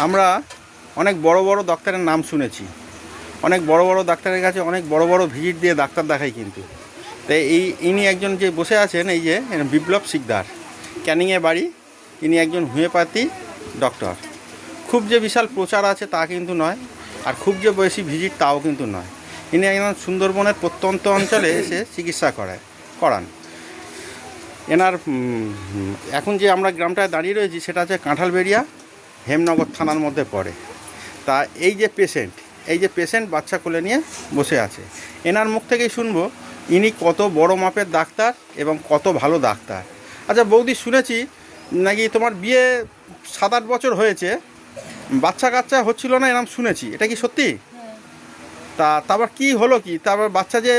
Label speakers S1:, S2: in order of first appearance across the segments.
S1: আমরা অনেক বড় বড় ডাক্তারের নাম শুনেছি, অনেক বড় বড় ডাক্তারের কাছে অনেক বড় বড় ভিজিট দিয়ে ডাক্তার দেখাই, কিন্তু তাই ইনি একজন যে বসে আছেন, এই যে বিপ্লব শিকদার, ক্যানিংয়ে বাড়ি। ইনি একজন হোমিওপ্যাথি ডক্টর। খুব যে বিশাল প্রচার আছে তা কিন্তু নয়, আর খুব যে বেশি ভিজিট তাও কিন্তু নয়। ইনি একজন সুন্দরবনের প্রত্যন্ত অঞ্চলে এসে চিকিৎসা করান। এনার এখন যে আমরা গ্রামটায় দাঁড়িয়ে রয়েছি সেটা হচ্ছে কাঁঠালবেড়িয়া, হেমনগর থানার মধ্যে পড়ে। তা এই যে পেশেন্ট বাচ্চা কোলে নিয়ে বসে আছে, এনার মুখ থেকেই শুনবো ইনি কত বড় মাপের ডাক্তার এবং কত ভালো ডাক্তার। আচ্ছা বৌদি, শুনেছি নাকি তোমার বিয়ে 7-8 বছর হয়েছে, বাচ্চা কাচ্চা হচ্ছিল না এরকম শুনেছি, এটা কি সত্যি? তারপর কি হলো, কি তারপর বাচ্চা যে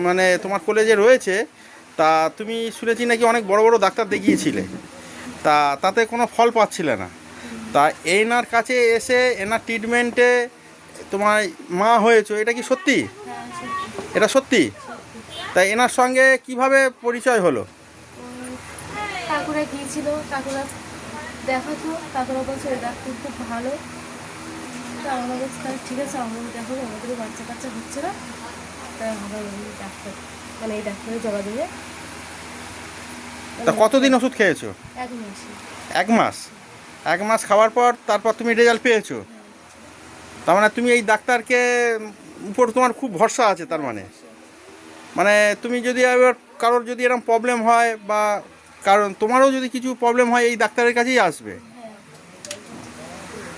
S1: মানে তোমার কোলে যে রয়েছে, তা তুমি শুনেছি নাকি অনেক বড় বড় ডাক্তার দেখিয়েছিলে, তাতে কোনো ফল পাচ্ছিলে না। তা এনার কাছে এসে এনার ট্রিটমেন্টে তোমার মা হয়েছো, এটা কি সত্যি? এটা সত্যি? তাই এনার সঙ্গে কিভাবে পরিচয় হলো?
S2: কাকুরা গিয়েছিল, কাকুরা দেখাতো, কাকুরা বলছে ওই ডাক্তার খুব ভালো। তা আমরা বলছি তাহলে ঠিক আছে, আমরা দেখো আমাদেরও বাচ্চা কাচ্চা হচ্ছে না, তাই আমরা ওই ডাক্তার মানে এই ডাক্তারের যোগাযোগে।
S1: তা কতদিন ওষুধ খেয়েছো?
S2: 1 মাস।
S1: 1 মাস? 1 মাস খাওয়ার পর তারপর তুমি রেজাল্ট পেয়েছো? তার মানে তুমি এই ডাক্তারকে উপর তোমার খুব ভরসা আছে, তার মানে তুমি যদি এবার কারোর যদি এরকম প্রবলেম হয়, বা কারণ তোমারও যদি কিছু প্রবলেম হয়, এই ডাক্তারের কাছেই আসবে।